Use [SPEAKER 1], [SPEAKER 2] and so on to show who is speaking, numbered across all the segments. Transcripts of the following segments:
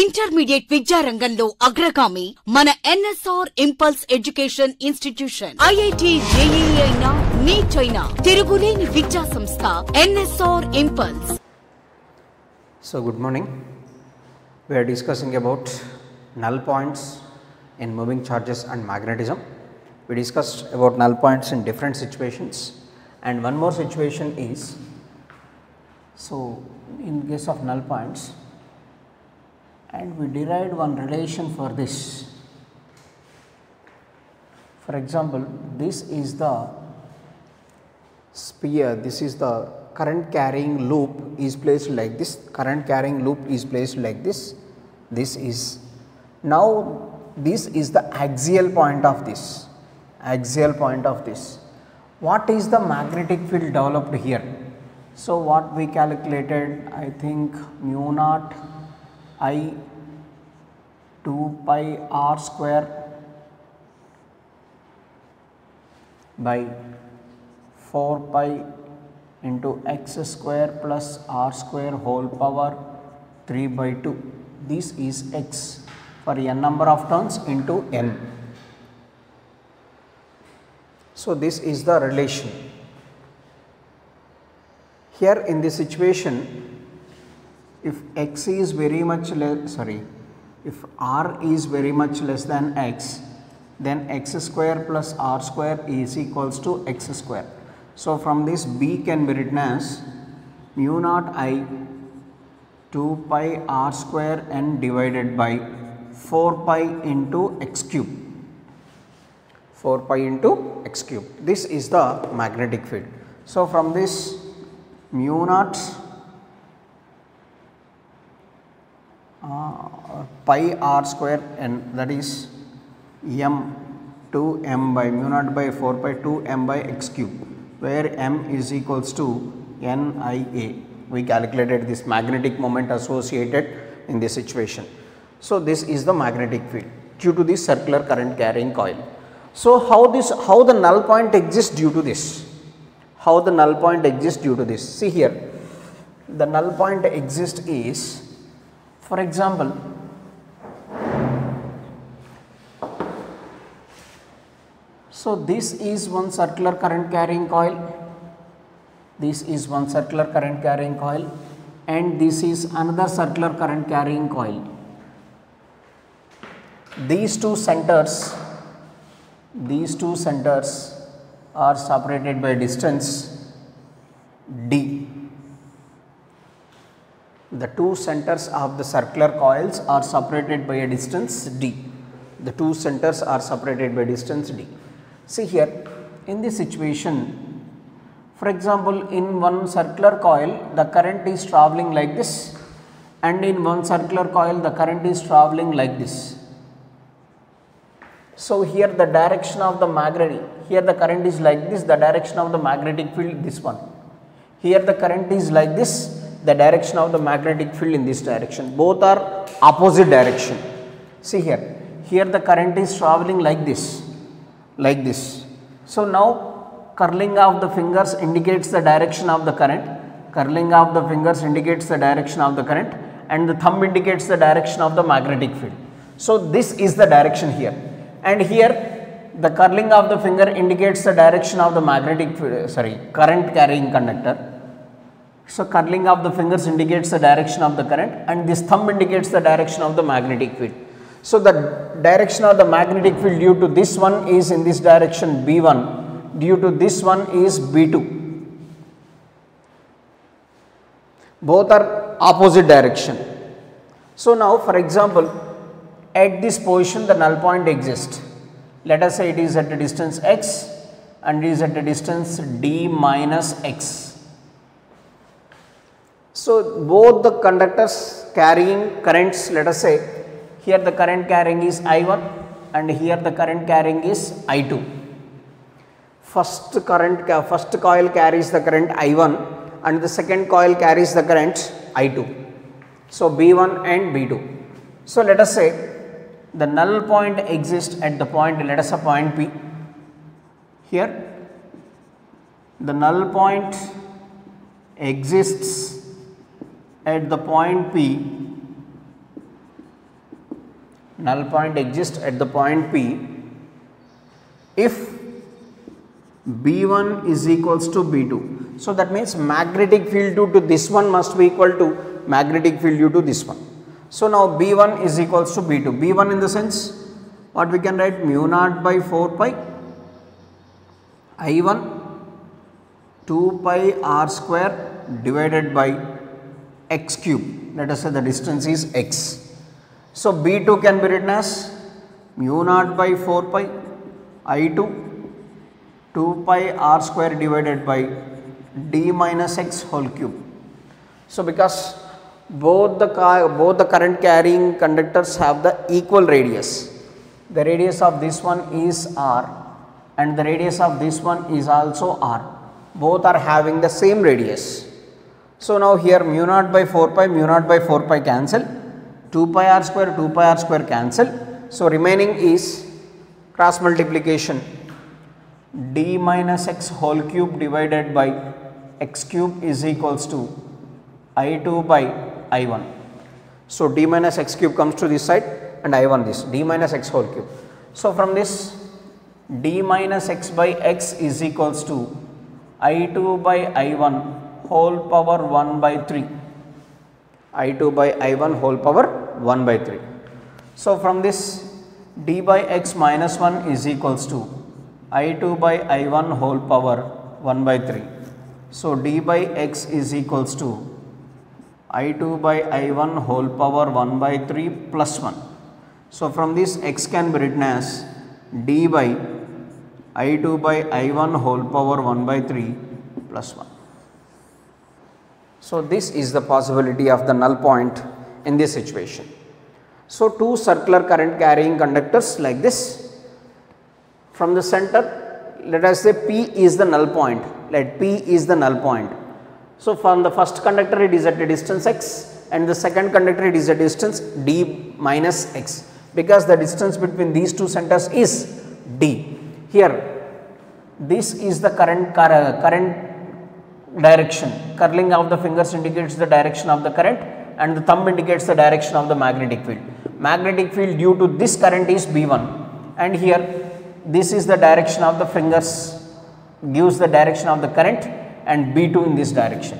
[SPEAKER 1] Intermediate విద్యారంగంలో అగ్రగామి మన NSR impulse education institution. IIT JEE అయినా నీట్ అయినా తిరుగులేని విద్యా సంస్థ NSR impulse.
[SPEAKER 2] So good morning. We are discussing about null points in moving charges and magnetism. We discussed about null points in different situations, and one more situation is, so in case of null points, and we derived one relation for this. For example, this is the sphere, this is the current carrying loop is placed like this, current carrying loop is placed like this, this is, now this is the axial point of this, axial point of this. What is the magnetic field developed here? So what we calculated, I think mu naught I 2 pi r square by 4 pi into x square plus r square whole power 3 by 2. This is x for n number of turns into n. So this is the relation. Here in this situation, if x is very much less, if r is very much less than x, then x square plus r square is equals to x square. So from this b can be written as mu naught I 2 pi r square n divided by 4 pi into x cube, 4 pi into x cube. This is the magnetic field. So from this mu naught pi r square n, that is m 2m by mu naught by 4 pi 2m by x cube, where m is equals to NIA. We calculated this magnetic moment associated in this situation. So this is the magnetic field due to this circular current carrying coil. So how the null point exists due to this? How the null point exists due to this? See here, the null point exists is, for example, so this is one circular current carrying coil, this is one circular current carrying coil, and this is another circular current carrying coil. These two centers are separated by distance d. The two centers of the circular coils are separated by a distance d. The two centers are separated by distance d. See here, in this situation, for example, in one circular coil the current is travelling like this, and in one circular coil the current is travelling like this. So here the direction of the magnetic, here the current is like this, the direction of the magnetic field this one. Here the current is like this, the direction of the magnetic field in this direction. Both are opposite direction. See here, here the current is travelling like this, like this. So now curling of the fingers indicates the direction of the current, curling of the fingers indicates the direction of the current, and the thumb indicates the direction of the magnetic field. So this is the direction here, and here the curling of the finger indicates the direction of the magnetic field, current carrying conductor. So curling of the fingers indicates the direction of the current, and this thumb indicates the direction of the magnetic field. So the direction of the magnetic field due to this one is in this direction B1, due to this one is B2. Both are opposite direction. So now for example, at this position the null point exists. Let us say it is at a distance x and it is at a distance d minus x. So both the conductors carrying currents, let us say here the current carrying is I1 and here the current carrying is I2. First coil carries the current I1 and the second coil carries the current I2. So B1 and B2. So let us say the null point exists at the point, let us say point P. Here the null point exists at the point P null point exists at the point P if B1 is equals to B2. So that means magnetic field due to this one must be equal to magnetic field due to this one. So now B1 is equals to B2. B1 in the sense what we can write, mu naught by 4 pi I1 2 pi r square divided by x cube. Let us say the distance is x. So B2 can be written as mu naught by 4 pi I2 2 pi r square divided by d minus x whole cube. So because both the current carrying conductors have the equal radius. The radius of this one is r and the radius of this one is also r. Both are having the same radius. So now here mu naught by 4 pi cancel, 2 pi r square cancel. So remaining is cross multiplication d minus x whole cube divided by x cube is equals to I2 by I1. So d minus x cube comes to this side and I1 this, d minus x whole cube. So from this d minus x by x is equals to I2 by I1 whole power 1 by 3. I2 by I1 whole power 1 by 3. So from this d by x minus 1 is equals to I2 by I1 whole power 1 by 3. So d by x is equals to I2 by I1 whole power 1 by 3 plus 1. So from this x can be written as d by I2 by I1 whole power 1 by 3 plus 1. So this is the possibility of the null point in this situation. So two circular current carrying conductors like this. From the center, let us say P is the null point. Let P is the null point. So from the first conductor it is at a distance x and the second conductor it is a distance d minus x, because the distance between these two centers is d. Here this is the current direction. Curling of the fingers indicates the direction of the current and the thumb indicates the direction of the magnetic field. Magnetic field due to this current is B1 and here this is the direction of the fingers, gives the direction of the current, and B2 in this direction.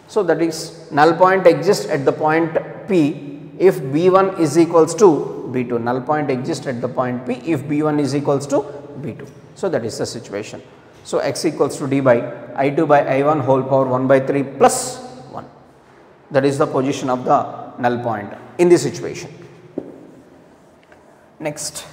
[SPEAKER 2] So that is null point exists at the point P if B1 is equals to B2. Null point exists at the point P if B1 is equals to B2. So that is the situation. So x equals to d by I2 by I1 whole power 1 by 3 plus 1. That is the position of the null point in this situation. Next.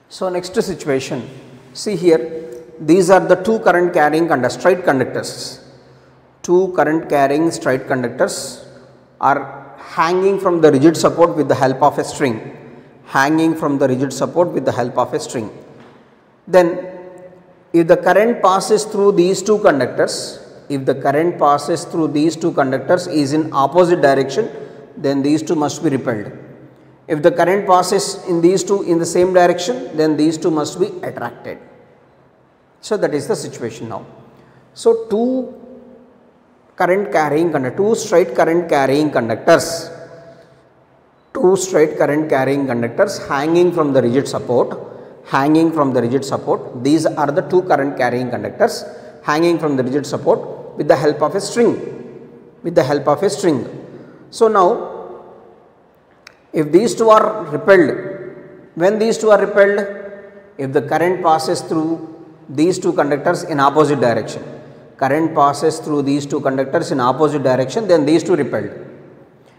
[SPEAKER 2] So next situation, see here, these are the two current carrying straight conductors. Two current carrying straight conductors are hanging from the rigid support with the help of a string. Hanging from the rigid support with the help of a string. Then if the current passes through these two conductors, if the current passes through these two conductors is in opposite direction, then these two must be repelled. If the current passes in these two in the same direction, then these two must be attracted. So that is the situation now. So two straight current carrying conductors hanging from the rigid support, these are the two current carrying conductors hanging from the rigid support with the help of a string, So now if these two are repelled, if the current passes through these two conductors in opposite direction, then these two repelled.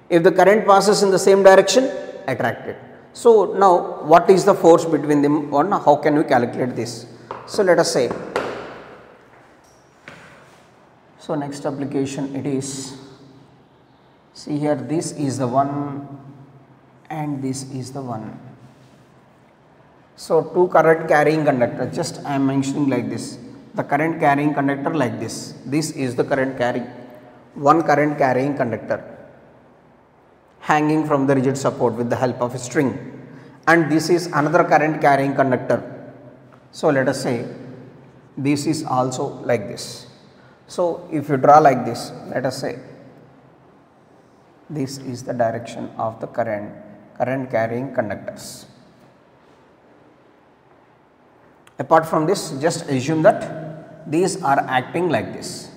[SPEAKER 2] If the current passes in the same direction, attracted. So now what is the force between them, or how can we calculate this? So let us say, so next application it is, see here, this is the one and this is the one. So two current carrying conductor, just I am mentioning like this, the current carrying conductor like this is the current carrying, one current carrying conductor hanging from the rigid support with the help of a string, and this is another current carrying conductor. So let us say this is also like this. So if you draw like this, let us say this is the direction of the current carrying conductors. Apart from this, just assume that these are acting like this.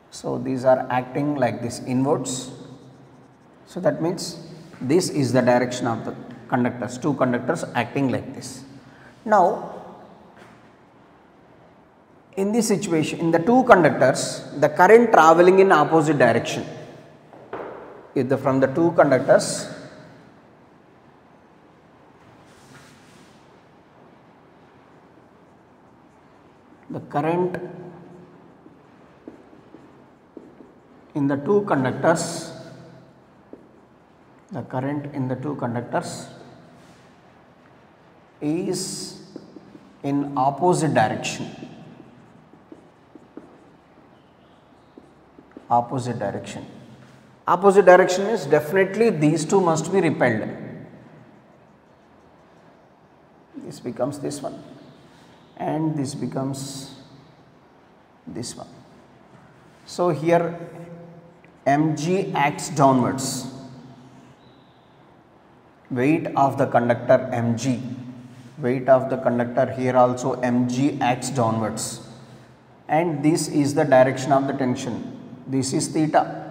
[SPEAKER 2] So these are acting like this inwards. So that means this is the direction of the conductors, two conductors acting like this. Now in this situation, in the two conductors, the current traveling in opposite direction. If from the two conductors, the current in the two conductors, the current in the two conductors is in opposite direction. Opposite direction. Opposite direction is definitely these two must be repelled. This becomes this one and this becomes this one. So here mg acts downwards, weight of the conductor mg, weight of the conductor here also mg acts downwards, and this is the direction of the tension. This is theta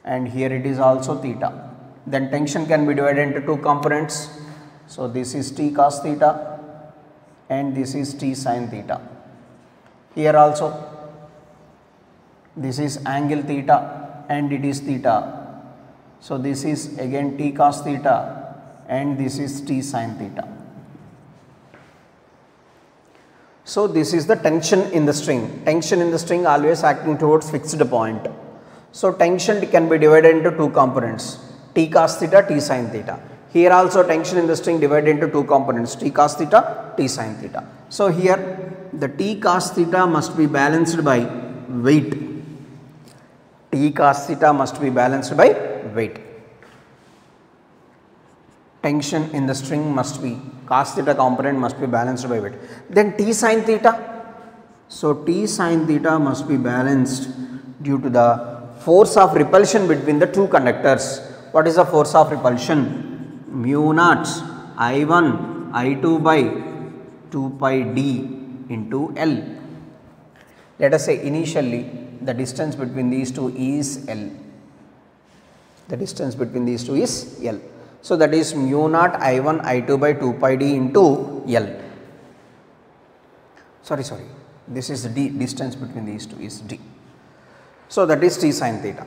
[SPEAKER 2] and here it is also theta. Then tension can be divided into two components. So this is T cos theta and this is T sin theta. Here also this is angle theta and it is theta. So this is again T cos theta and this is T sin theta. So this is the tension in the string. Tension in the string always acting towards fixed point. So tension can be divided into two components, T cos theta, T sin theta. Here also tension in the string divided into two components, T cos theta, T sin theta. So here the T cos theta must be balanced by weight. T cos theta must be balanced by weight. Tension in the string must be, cos theta component must be balanced by weight. Then T sin theta. So T sin theta must be balanced due to the force of repulsion between the two conductors. What is the force of repulsion? Mu naught I1 I2 by 2 pi d into L. Let us say initially the distance between these two is L. The distance between these two is L. So that is mu naught I1 I2 by 2 pi d into L. Sorry, this is d, distance between these two is d. So that is T sin theta.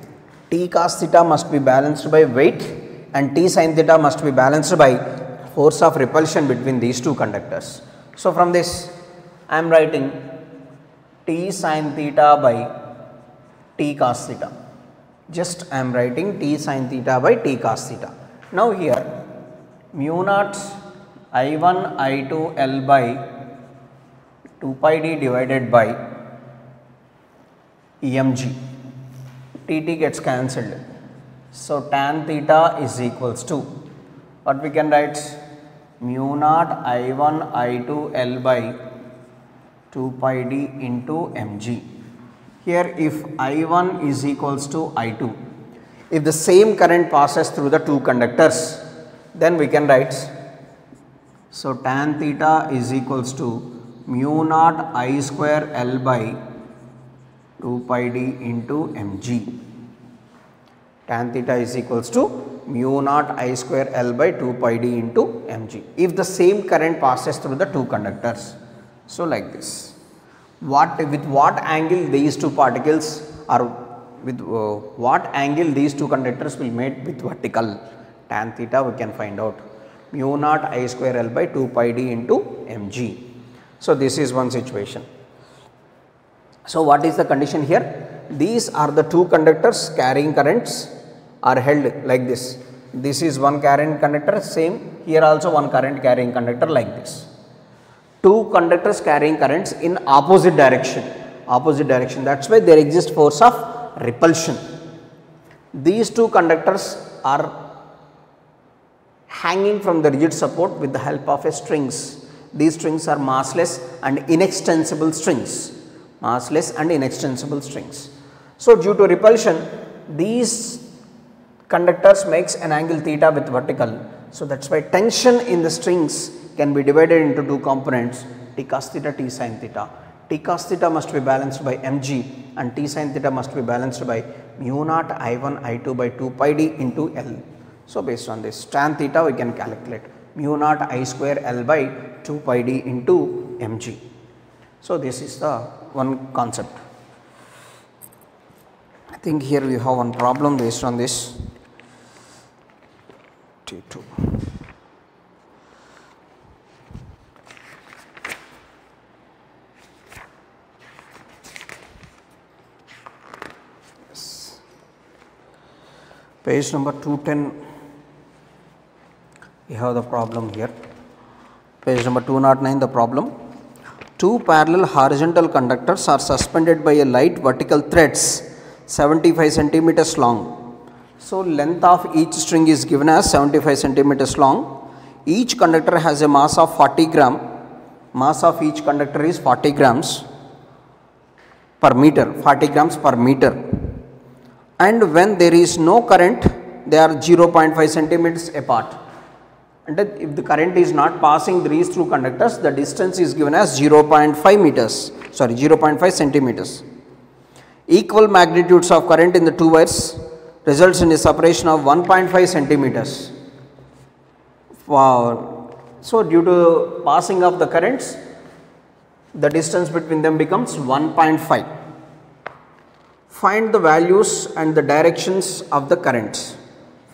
[SPEAKER 2] T cos theta must be balanced by weight and T sin theta must be balanced by force of repulsion between these two conductors. So from this I am writing T sin theta by T cos theta. Just I am writing T sin theta by T cos theta. Now here mu naught I1 I2 L by 2 pi d divided by EMG. Tt gets cancelled. So tan theta is equals to what we can write, mu naught I1 I2 L by 2 pi d into mg. Here if I1 is equals to I2, if the same current passes through the two conductors, then we can write, so tan theta is equals to mu naught I square L by 2 pi d into mg. Tan theta is equals to mu naught I square L by 2 pi d into mg, if the same current passes through the two conductors. So like this, with what angle these two particles are, with what angle these two conductors will meet with vertical, tan theta we can find out, mu naught I square L by 2 pi d into mg. So this is one situation. So what is the condition here? These are the two conductors carrying currents are held like this. This is one current conductor, same here also one current carrying conductor like this. Two conductors carrying currents in opposite direction. opposite direction. That's why there exists force of repulsion. These two conductors are hanging from the rigid support with the help of a strings. These strings are massless and inextensible strings. Massless and inextensible strings. So due to repulsion, these conductors makes an angle theta with vertical. So that's why tension in the strings can be divided into two components, T cos theta, T sin theta. T cos theta must be balanced by mg and T sin theta must be balanced by mu naught I1 I2 by 2 pi d into L. So based on this tan theta we can calculate mu naught I square L by 2 pi d into mg. So this is the one concept. I think here we have one problem based on this. T2. Yes. Page number 210. We have the problem here. Page number 209, the problem. Two parallel horizontal conductors are suspended by a light vertical threads 75 centimeters long. So length of each string is given as 75 centimeters long. Each conductor has a mass of 40 gram. Mass of each conductor is 40 grams per meter, 40 grams per meter. And when there is no current, they are 0.5 centimeters apart. And if the current is not passing these two conductors, the distance is given as 0.5 centimeters. Equal magnitudes of current in the two wires results in a separation of 1.5 centimeters. Wow. So due to passing of the currents, the distance between them becomes 1.5. Find the values and the directions of the currents.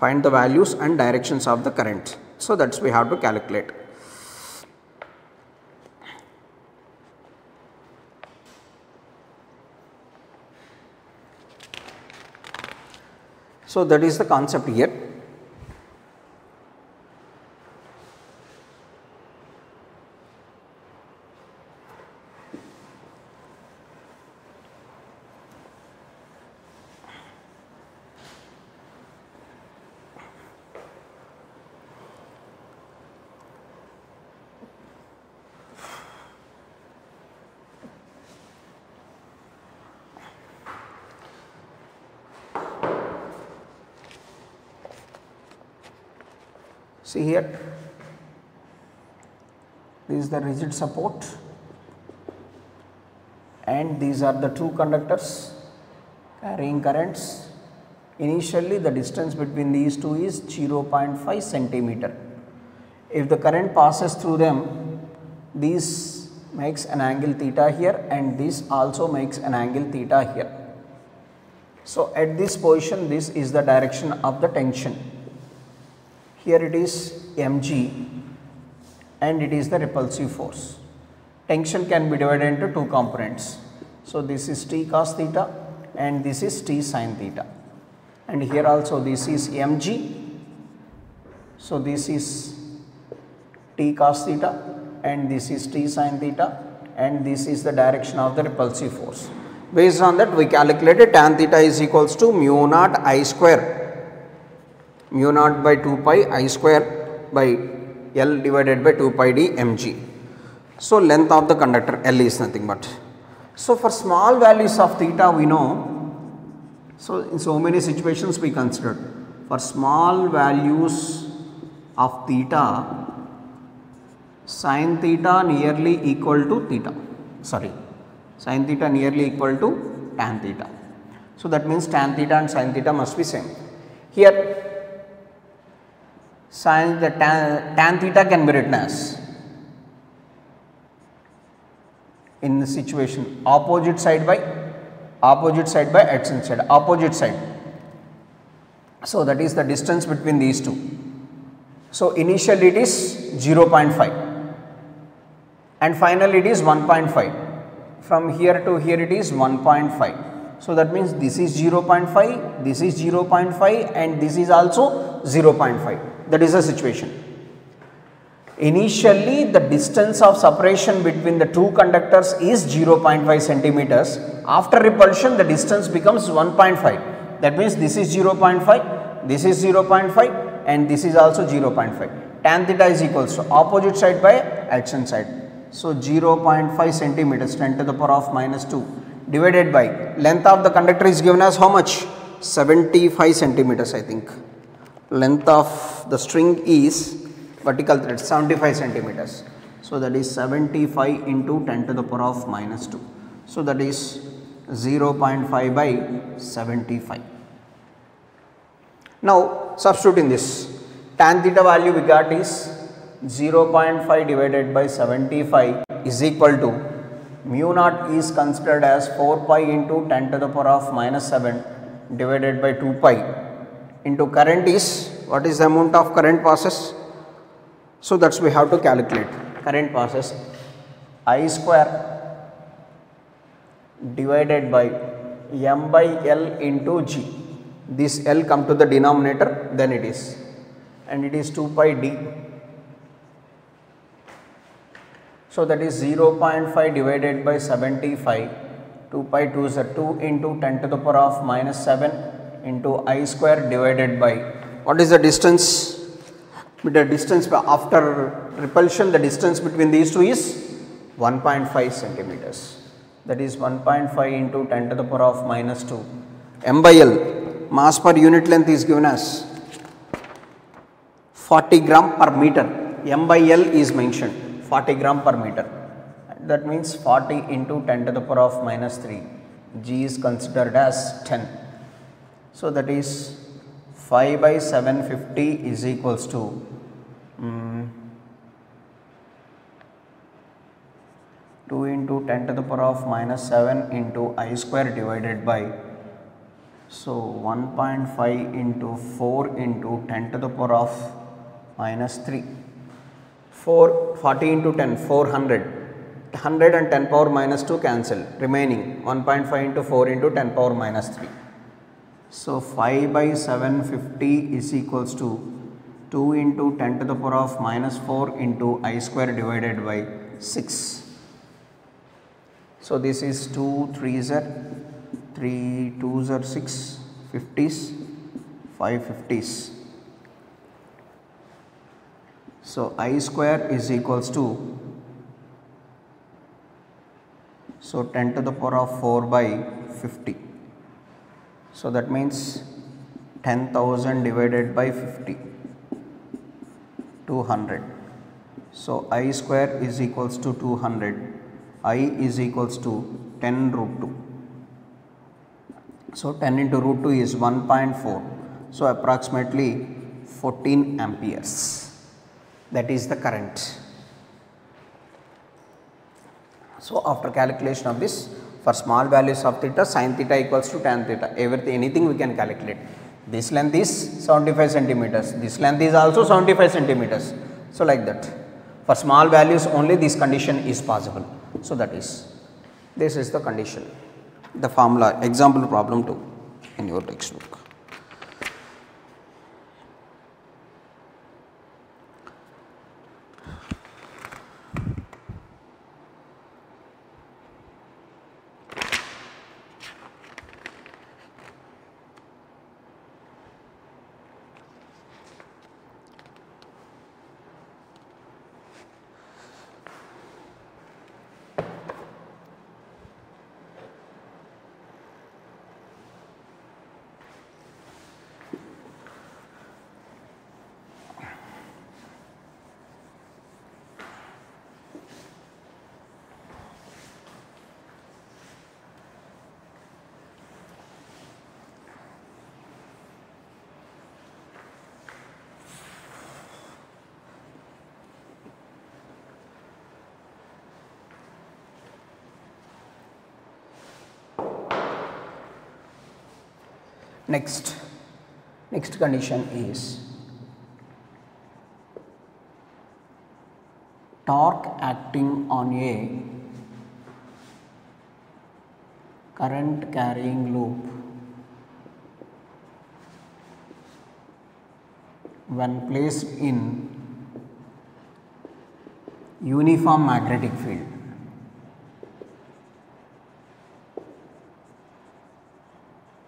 [SPEAKER 2] Find the values and directions of the current. So that's we have to calculate. So that is the concept here. See here, this is the rigid support and these are the two conductors carrying currents. Initially the distance between these two is 0.5 centimeter. If the current passes through them, this makes an angle theta here and this also makes an angle theta here. So at this position, this is the direction of the tension. Here it is mg and it is the repulsive force. Tension can be divided into two components. So this is T cos theta and this is T sin theta. And here also this is mg. So this is T cos theta and this is T sin theta and this is the direction of the repulsive force. Based on that we calculated tan theta is equals to mu naught I square. Mu naught by 2 pi I square by L divided by 2 pi d mg. So length of the conductor L is nothing but. So for small values of theta we know, so in so many situations we considered, for small values of theta, sin theta nearly equal to theta, sin theta nearly equal to tan theta. So that means tan theta and sin theta must be same. Here tan theta can be written as, in the situation, opposite side by adjacent side, opposite side. So that is the distance between these two. So initially it is 0.5 and finally it is 1.5. From here to here it is 1.5. So that means this is 0.5, this is 0.5 and this is also 0.5. That is the situation. Initially, the distance of separation between the two conductors is 0.5 centimeters. After repulsion, the distance becomes 1.5. That means this is 0.5, this is 0.5 and this is also 0.5. Tan theta is equals to opposite side by adjacent side. So, 0.5 centimeters 10 to the power of minus 2 divided by length of the conductor is given as how much? 75 centimeters I think. Length of the string is vertical thread 75 centimeters. So, that is 75 into 10 to the power of minus 2. So, that is 0.5 by 75. Now, substitute in this tan theta value we got is 0.5 divided by 75 is equal to mu naught is considered as 4 pi into 10 to the power of minus 7 divided by 2 pi into current is, what is the amount of current passes? So, that is we have to calculate current passes I square divided by m by L into G. This L come to the denominator, then it is, and it is 2 pi d. So, that is 0.5 divided by 75, 2 pi 2 is 2 into 10 to the power of minus 7 into I square divided by, what is the distance? The distance after repulsion, the distance between these two is 1.5 centimeters. That is 1.5 into 10 to the power of minus 2. M by L, mass per unit length is given as 40 gram per meter. M by L is mentioned 40 gram per meter. That means 40 into 10 to the power of minus 3. G is considered as 10. So, that is 5 by 750 is equals to 2 into 10 to the power of minus 7 into I square divided by, so 1.5 into 4 into 10 to the power of minus 3. 40 into 10, 400. 100 and 10 power minus 2 cancel, remaining 1.5 into 4 into 10 power minus 3. So, 5 by 750 is equals to 2 into 10 to the power of minus 4 into I square divided by 6. So, this is 2 3s are 3 2s are 6 50s 5 50s. So, I square is equals to, so 10 to the power of 4 by 50. So, that means 10,000 divided by 50, 200. So, I square is equals to 200, I is equals to 10 root 2. So, 10 into root 2 is 1.4. So, approximately 14 amperes, that is the current. So, after calculation of this, for small values of theta, sin theta equals to tan theta, anything we can calculate. This length is 75 centimeters, this length is also 75 centimeters. So, like that, for small values only this condition is possible. So, this is the condition, the formula, example problem 2 in your textbook. Next condition is torque acting on a current carrying loop when placed in uniform magnetic field.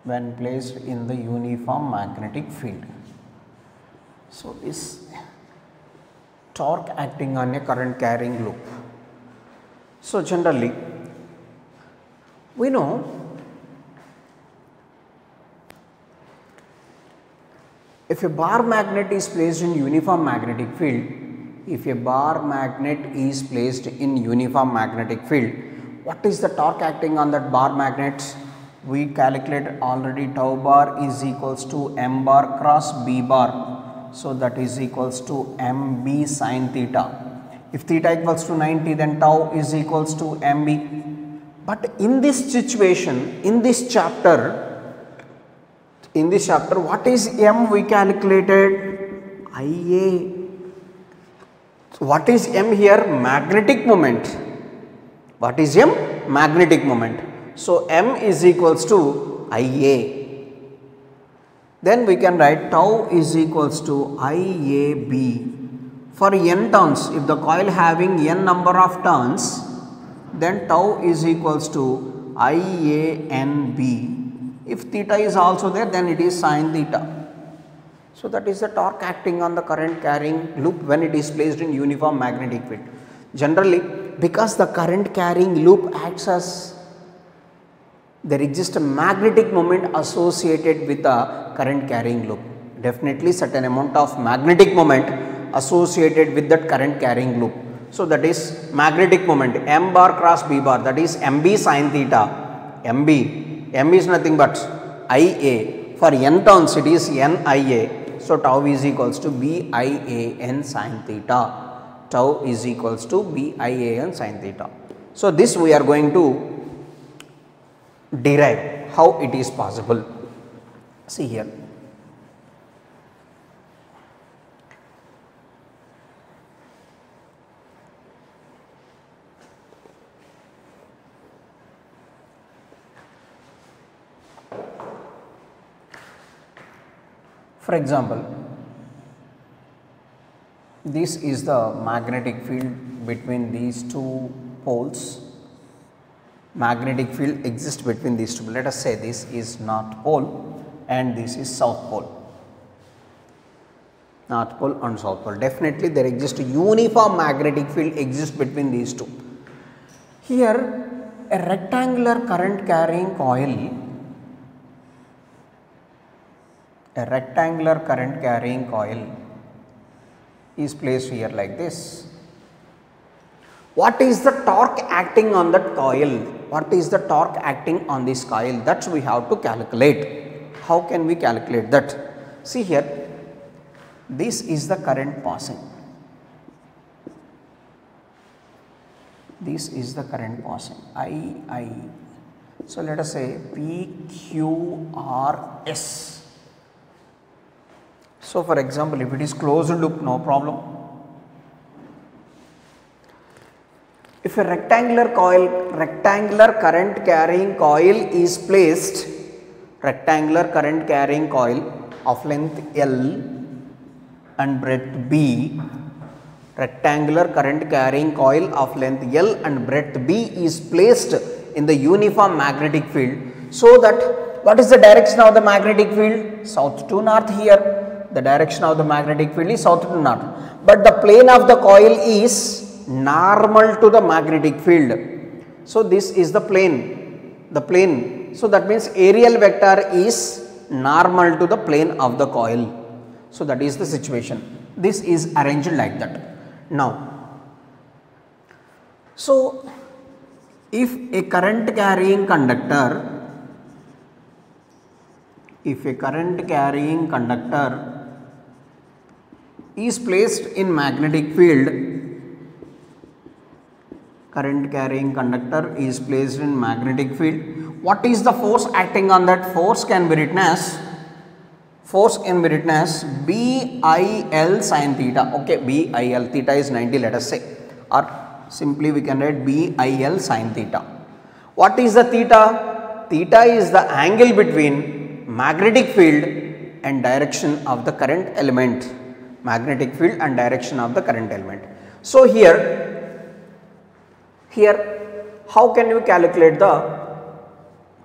[SPEAKER 2] When placed in the uniform magnetic field. So, this torque acting on a current carrying loop. So, generally we know if a bar magnet is placed in uniform magnetic field, if a bar magnet is placed in uniform magnetic field, what is the torque acting on that bar magnet? We calculated already, tau bar is equals to m bar cross b bar. So, that is equals to mb sin theta. If theta equals to 90, then tau is equals to mb. But in this situation, in this chapter, what is m we calculated? Ia. So, what is m here? Magnetic moment. What is m? Magnetic moment. So, m is equals to Ia. Then we can write tau is equals to IAB. For n turns, if the coil having n number of turns, then tau is equals to IANB. If theta is also there, then it is sin theta. So, that is the torque acting on the current carrying loop when it is placed in uniform magnetic field. Generally, because the current carrying loop acts as, there exists a magnetic moment associated with the current carrying loop. Definitely certain amount of magnetic moment associated with that current carrying loop. So, that is magnetic moment m bar cross b bar, that is mb sin theta. M is nothing but Ia. For n turns it is Nia. So, tau is equals to BIAN sin theta. Tau is equals to BIAN sin theta. So, this we are going to derive how it is possible. See here. For example, this is the magnetic field between these two poles. Magnetic field exists between these two. Let us say this is north pole and this is south pole. North pole and south pole. Definitely there exists a uniform magnetic field exists between these two. Here a rectangular current carrying coil, is placed here like this. What is the torque acting on that coil? What is the torque acting on this coil? That we have to calculate. How can we calculate that? See here, this is the current passing. This is the current passing, I. So, let us say PQRS. So, for example, if it is closed loop, no problem. If a rectangular current carrying coil is placed, rectangular current carrying coil of length L and breadth B, rectangular current carrying coil of length L and breadth B is placed in the uniform magnetic field, so that what is the direction of the magnetic field? South to north here. The direction of the magnetic field is south to north, but the plane of the coil is normal to the magnetic field. So, this is the plane. So, that means aerial vector is normal to the plane of the coil. So, that is the situation. This is arranged like that. Now, so if a current carrying conductor, is placed in magnetic field, current carrying conductor is placed in magnetic field, what is the force acting on that? Force can be written as BIL sin theta. Okay, BIL, theta is 90, let us say, or simply we can write BIL sin theta. What is the theta? Theta is the angle between magnetic field and direction of the current element. Magnetic field and direction of the current element. So, here Here, how can you calculate the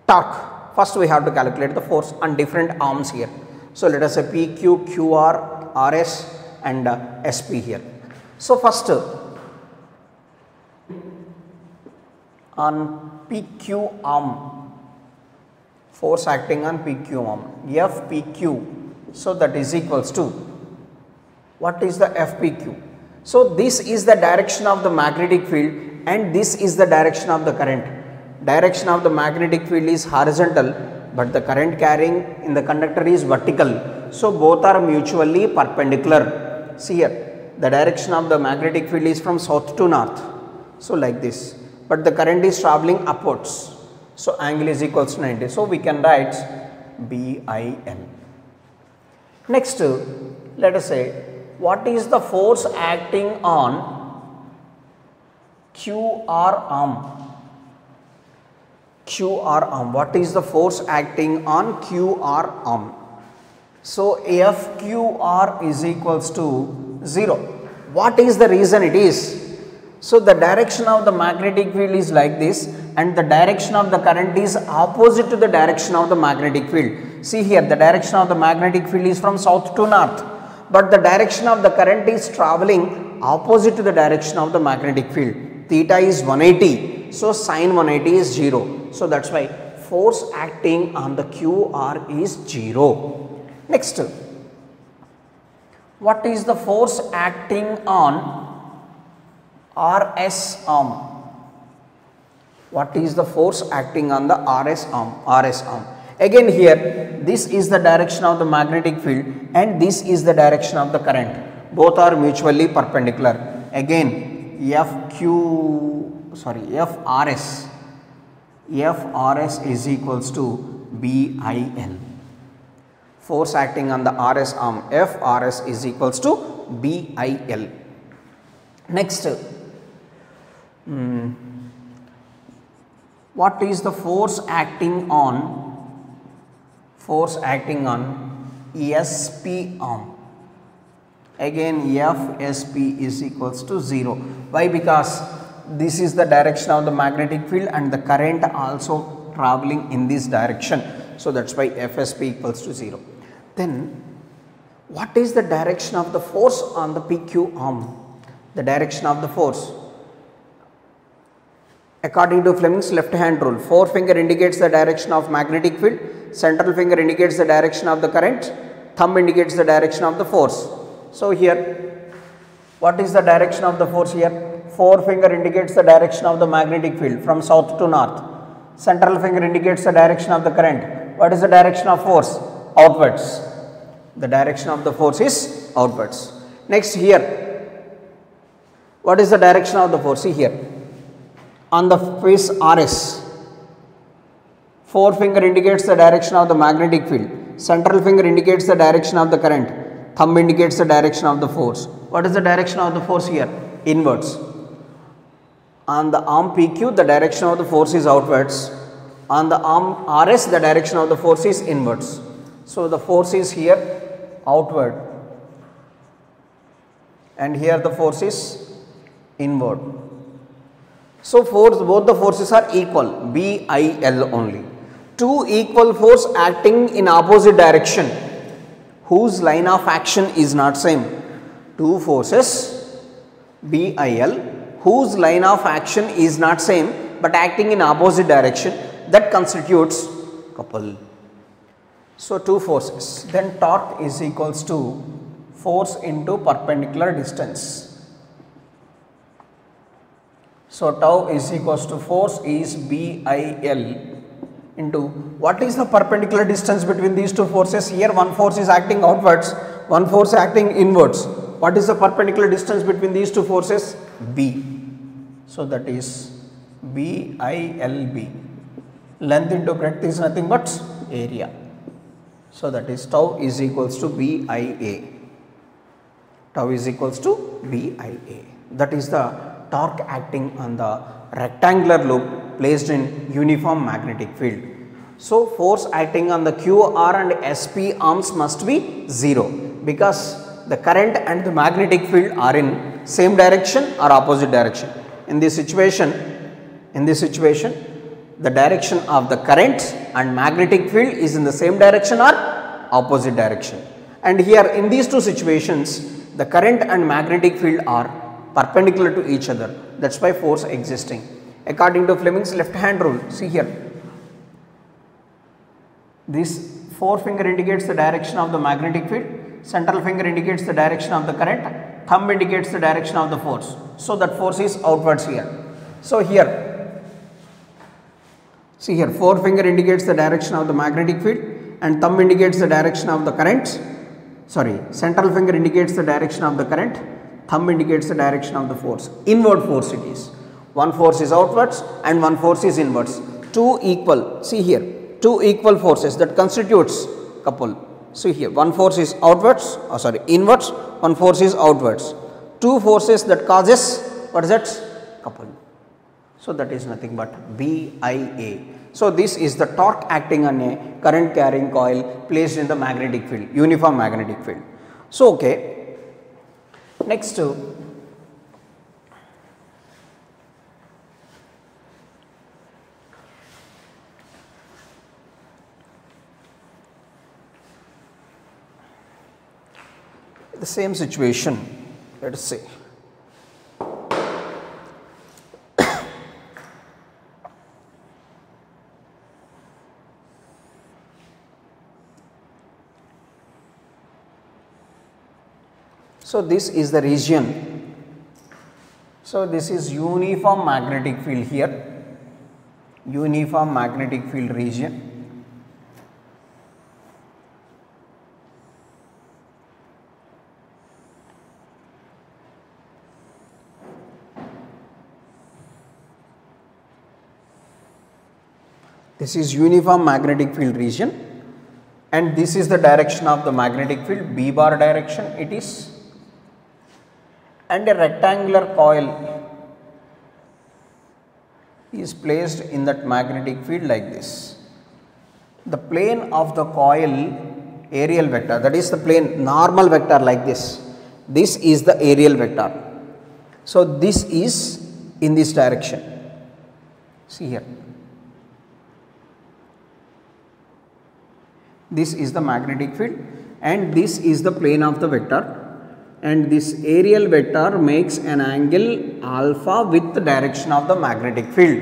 [SPEAKER 2] torque? First we have to calculate the force on different arms here. So let us say PQ, QR, RS and SP here. So first on PQ arm, force acting on PQ arm, FPQ, so that is equals to, what is the FPQ? So this is the direction of the magnetic field and this is the direction of the current. Direction of the magnetic field is horizontal, but the current carrying in the conductor is vertical. So both are mutually perpendicular. See here, the direction of the magnetic field is from south to north. So like this, but the current is traveling upwards. So angle is equals to 90. So we can write BIL. Next, let us say, what is the force acting on QR arm? QR arm. What is the force acting on QR arm? So FQR is equals to 0. What is the reason it is? So the direction of the magnetic field is like this and the direction of the current is opposite to the direction of the magnetic field. See here, the direction of the magnetic field is from south to north, but the direction of the current is traveling opposite to the direction of the magnetic field. Theta is 180, so sin 180 is 0. So that's why force acting on the QR is 0. Next, what is the force acting on RS arm? What is the force acting on the RS arm? Again here, this is the direction of the magnetic field and this is the direction of the current. Both are mutually perpendicular. Again, FRS is equals to BIL. Force acting on the RS arm, FRS is equals to BIL. Next, what is the force acting on ESP arm? Again, FSP is equals to 0. Why? Because this is the direction of the magnetic field and the current also traveling in this direction. So that's why FSP equals to 0. Then what is the direction of the force on the PQ arm? The direction of the force, according to Fleming's left hand rule, forefinger indicates the direction of magnetic field, central finger indicates the direction of the current, thumb indicates the direction of the force. So here, what is the direction of the force here? Forefinger indicates the direction of the magnetic field from south to north. Central finger indicates the direction of the current. What is the direction of force? Outwards. The direction of the force is outwards. Next here, what is the direction of the force? See here, on the face RS, forefinger indicates the direction of the magnetic field, central finger indicates the direction of the current, thumb indicates the direction of the force. What is the direction of the force here? Inwards. On the arm PQ, the direction of the force is outwards. On the arm RS, the direction of the force is inwards. So the force is here outward and here the force is inward. So both the forces are equal, BIL only. Two equal force acting in opposite direction whose line of action is not same. Two forces BIL whose line of action is not same but acting in opposite direction, that constitutes couple. So two forces, then torque is equals to force into perpendicular distance. So tau is equals to force is BIL into what is the perpendicular distance between these two forces? Here one force is acting outwards, one force acting inwards. What is the perpendicular distance between these two forces? B. So that is BILB. Length into breadth is nothing but area. So that is tau is equals to BIA. Tau is equals to BIA. That is the torque acting on the rectangular loop placed in uniform magnetic field. So force acting on the QR and SP arms must be 0 because the current and the magnetic field are in same direction or opposite direction. In this situation, In this situation, the direction of the current and magnetic field is in the same direction or opposite direction. And here in these two situations, the current and magnetic field are perpendicular to each other. That is why force existing. According to Fleming's left hand rule, see here, this forefinger indicates the direction of the magnetic field, central finger indicates the direction of the current, thumb indicates the direction of the force. So that force is outwards here. So here, see here, forefinger indicates the direction of the magnetic field and thumb indicates the direction of the current. Sorry, central finger indicates the direction of the current, thumb indicates the direction of the force. Inward force it is. One force is outwards and one force is inwards. Two equal, see here, two equal forces that constitutes couple. See here, one force is outwards, inwards, one force is outwards. Two forces that causes, what is that? Couple. So that is nothing but BIA. So this is the torque acting on a current carrying coil placed in the magnetic field, uniform magnetic field. So okay, next to the same situation, let us say. So this is the region. So this is uniform magnetic field here, uniform magnetic field region. This is uniform magnetic field region and this is the direction of the magnetic field, B bar direction it is, and a rectangular coil is placed in that magnetic field like this. The plane of the coil aerial vector, that is the plane normal vector like this, this is the aerial vector. So this is in this direction, see here. This is the magnetic field and this is the plane of the vector, and this aerial vector makes an angle alpha with the direction of the magnetic field,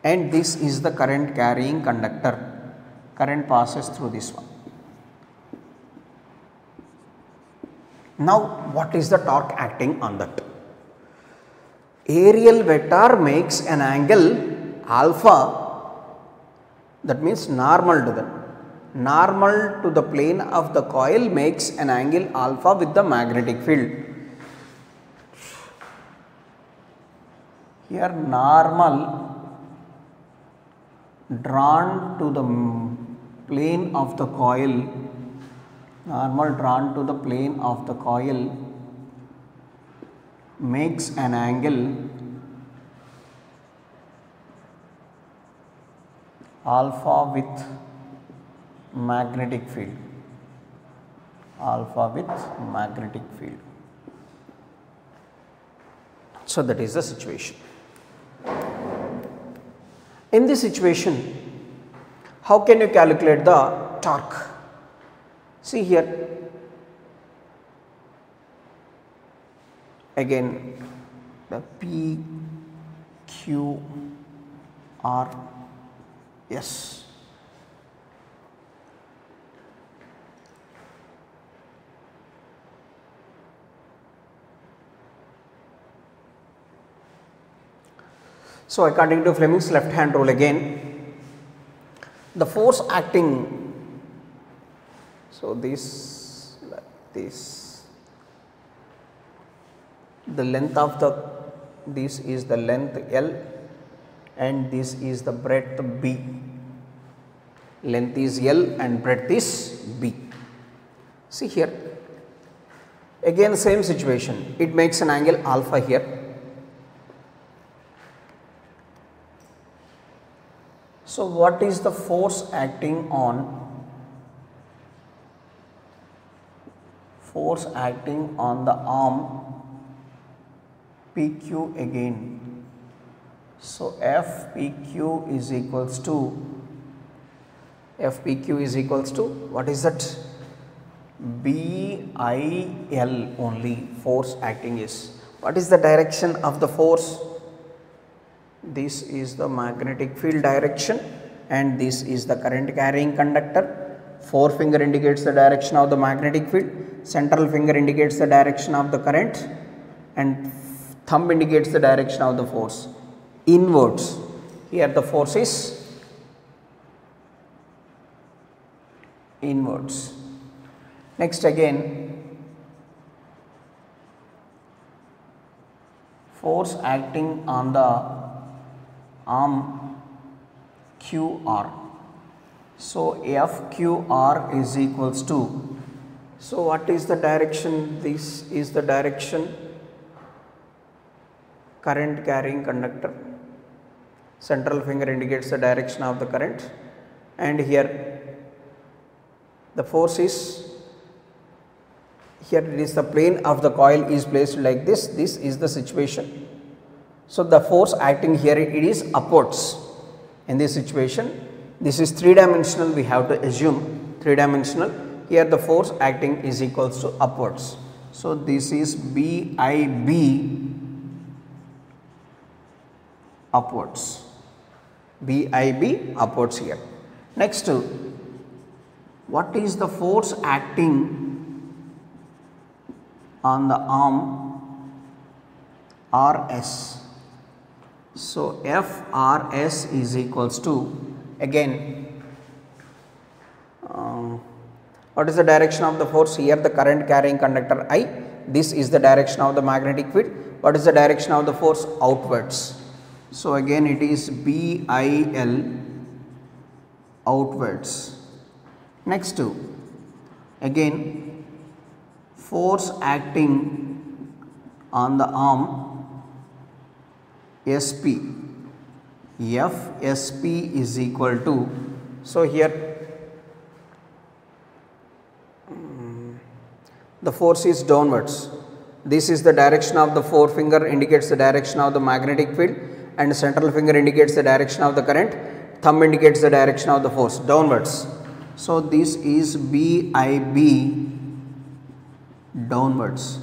[SPEAKER 2] and this is the current carrying conductor. Current passes through this one. Now what is the torque acting on that? Aerial vector makes an angle alpha, that means normal to the plane of the coil makes an angle alpha with the magnetic field. Here normal drawn to the plane of the coil, normal drawn to the plane of the coil makes an angle alpha with magnetic field, alpha with magnetic field. So that is the situation. In this situation, how can you calculate the torque? See here, again the P, Q, R, S. So according to Fleming's left hand rule again, the force acting, so this like this, the length of this is the length L and this is the breadth B. Length is L and breadth is B. See here, again same situation, it makes an angle alpha here. So what is the force acting on? Force acting on the arm PQ again So FPQ is equals to what is that? BIL only, force acting is. What is the direction of the force? This is the magnetic field direction and this is the current carrying conductor. Forefinger indicates the direction of the magnetic field, central finger indicates the direction of the current and thumb indicates the direction of the force. Inwards, here the force is inwards. Next again, force acting on the arm QR. So FQR is equals to, so what is the direction? This is the direction, current carrying conductor, central finger indicates the direction of the current and here the force is, here it is the plane of the coil is placed like this, this is the situation. So the force acting here, it is upwards in this situation. This is 3-dimensional, we have to assume 3-dimensional. Here the force acting is equals to upwards. So this is BIB upwards, BIB upwards here. Next, what is the force acting on the arm RS? So FRS is equals to, again, what is the direction of the force? Here the current carrying conductor I, this is the direction of the magnetic field. What is the direction of the force? Outwards. So again it is BIL outwards. Next to, again, force acting on the arm SP, FSP is equal to, so here the force is downwards. This is the direction of the forefinger indicates the direction of the magnetic field and central finger indicates the direction of the current, thumb indicates the direction of the force downwards. So this is BIB downwards.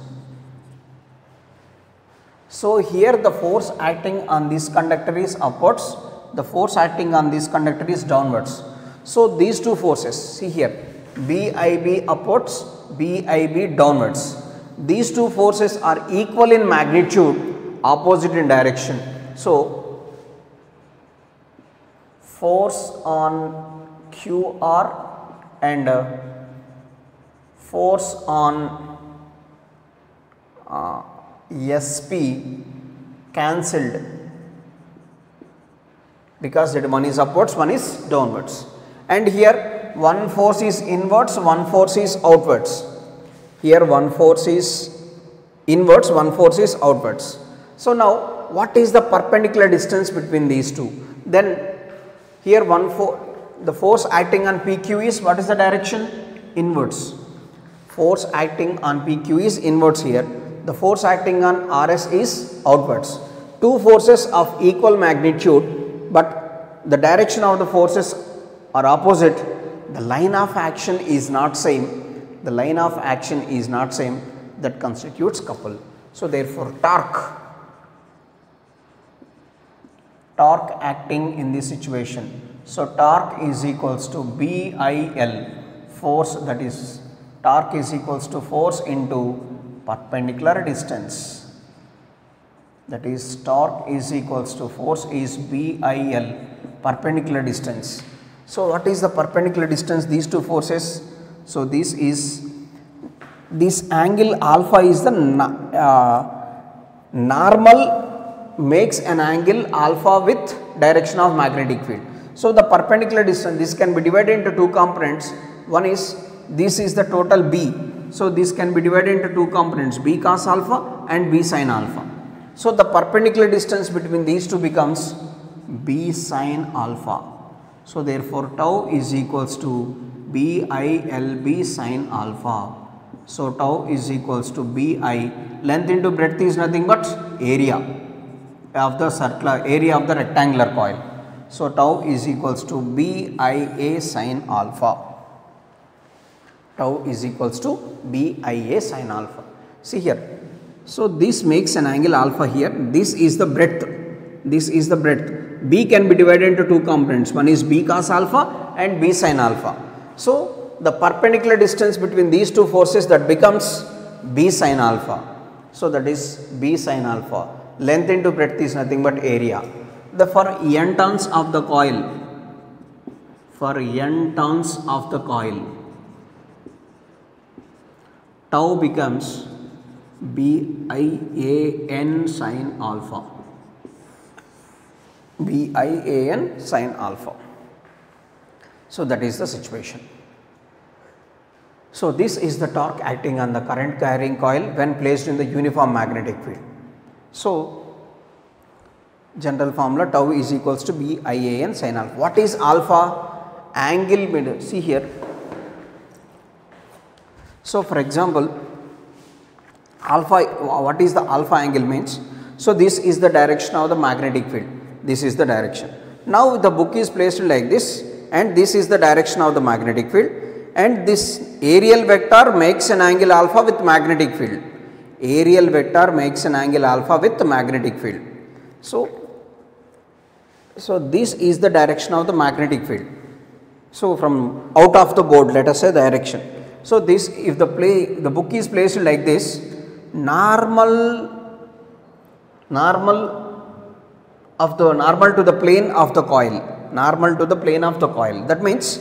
[SPEAKER 2] So here the force acting on this conductor is upwards, the force acting on this conductor is downwards. So these two forces, see here, BIB upwards, BIB downwards. These two forces are equal in magnitude, opposite in direction. So force on QR and force on SP cancelled because that one is upwards, one is downwards. And here one force is inwards, one force is outwards. Here one force is inwards, one force is outwards. So now what is the perpendicular distance between these two? Then here the force acting on PQ is, what is the direction? Inwards. Force acting on PQ is inwards here. The force acting on RS is outwards. Two forces of equal magnitude, but the direction of the forces are opposite. The line of action is not same. The line of action is not same, that constitutes couple. So therefore torque acting in this situation. So torque is equals to BIL, force, that is torque is equals to force into perpendicular distance, that is torque is equals to force is BIL, perpendicular distance. So what is the perpendicular distance, these two forces? So this angle alpha is the normal makes an angle alpha with direction of magnetic field. So the perpendicular distance, this can be divided into two components. One is, this is the total B. So this can be divided into two components, B cos alpha and B sin alpha. So the perpendicular distance between these two becomes B sin alpha. So therefore tau is equals to BILB sin alpha. So tau is equals to BI, length into breadth is nothing but area. of the circular area of the rectangular coil. So tau is equals to BIA sin alpha. Tau is equals to BIA sin alpha. See here. So this makes an angle alpha here. This is the breadth. This is the breadth. B can be divided into two components. One is B cos alpha and B sin alpha. So the perpendicular distance between these two forces, that becomes B sin alpha. So that is B sin alpha. Length into breadth is nothing but area. For n turns of the coil, tau becomes BIAN sin alpha. BIAN sin alpha. So that is the situation. So this is the torque acting on the current carrying coil when placed in the uniform magnetic field. So general formula, tau is equals to BIAN sin alpha. What is alpha? Angle made. See here. So for example, alpha, what is the alpha angle means? So this is the direction of the magnetic field. This is the direction. Now the book is placed like this, and this is the direction of the magnetic field, and this aerial vector makes an angle alpha with magnetic field. Aerial vector makes an angle alpha with magnetic field. So this is the direction of the magnetic field. So from out of the board, let us say direction. So this, if the book is placed like this, normal to the plane of the coil, that means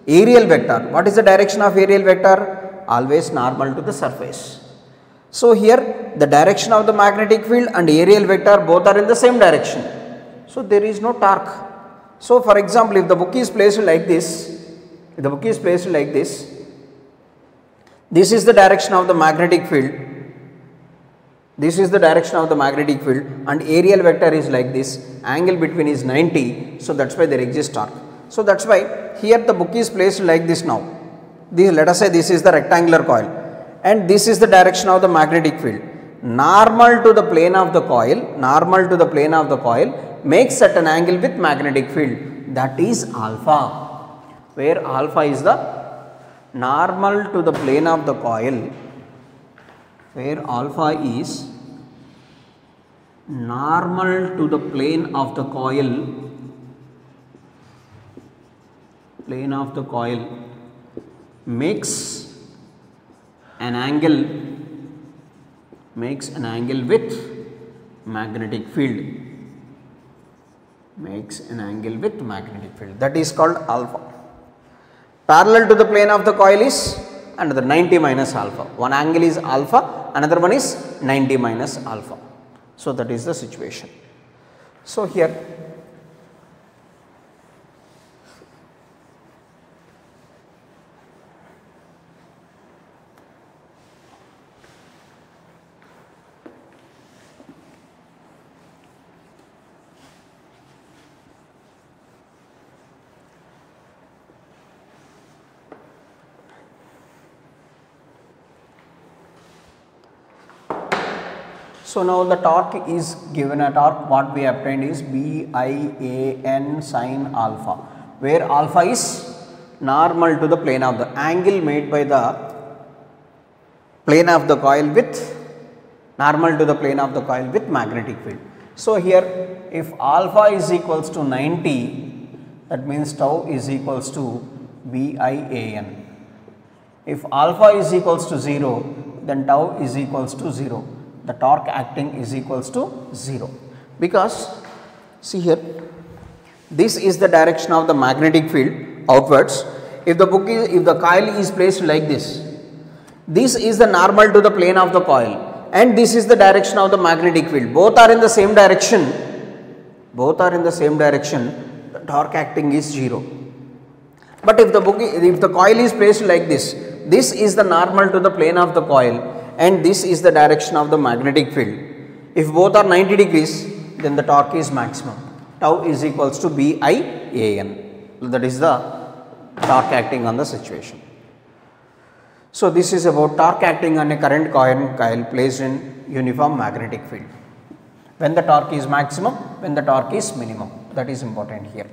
[SPEAKER 2] aerial vector. What is the direction of aerial vector? Always normal to the surface. So here the direction of the magnetic field and aerial vector both are in the same direction. So there is no torque. So for example, if the book is placed like this, this is the direction of the magnetic field. This is the direction of the magnetic field, and aerial vector is like this. Angle between is 90. So that's why there exists torque. So that's why here the book is placed like this now. Let us say this is the rectangular coil, and this is the direction of the magnetic field. Normal to the plane of the coil, makes certain angle with magnetic field. That is alpha. Where alpha is the normal to the plane of the coil, where alpha is normal to the plane of the coil, makes an angle with magnetic field. That is called alpha. Parallel to the plane of the coil is another 90 minus alpha. One angle is alpha, another one is 90 minus alpha. So that is the situation. So here so now the torque is given a torque. What we obtained is BIAN sin alpha, where alpha is normal to the plane of the angle made by the plane of the coil with magnetic field. So here if alpha is equals to 90, that means tau is equals to BIAN. If alpha is equals to 0, then tau is equals to 0. The torque acting is equals to 0, because see here, this is the direction of the magnetic field outwards. If the coil is placed like this, this is the normal to the plane of the coil, and this is the direction of the magnetic field. Both are in the same direction. The torque acting is 0. But if the coil is placed like this, this is the normal to the plane of the coil, and this is the direction of the magnetic field. If both are 90 degrees, then the torque is maximum. Tau is equals to BIAN. That is the torque acting on the situation. So this is about torque acting on a current coil placed in uniform magnetic field. when the torque is maximum, when the torque is minimum. That is important here.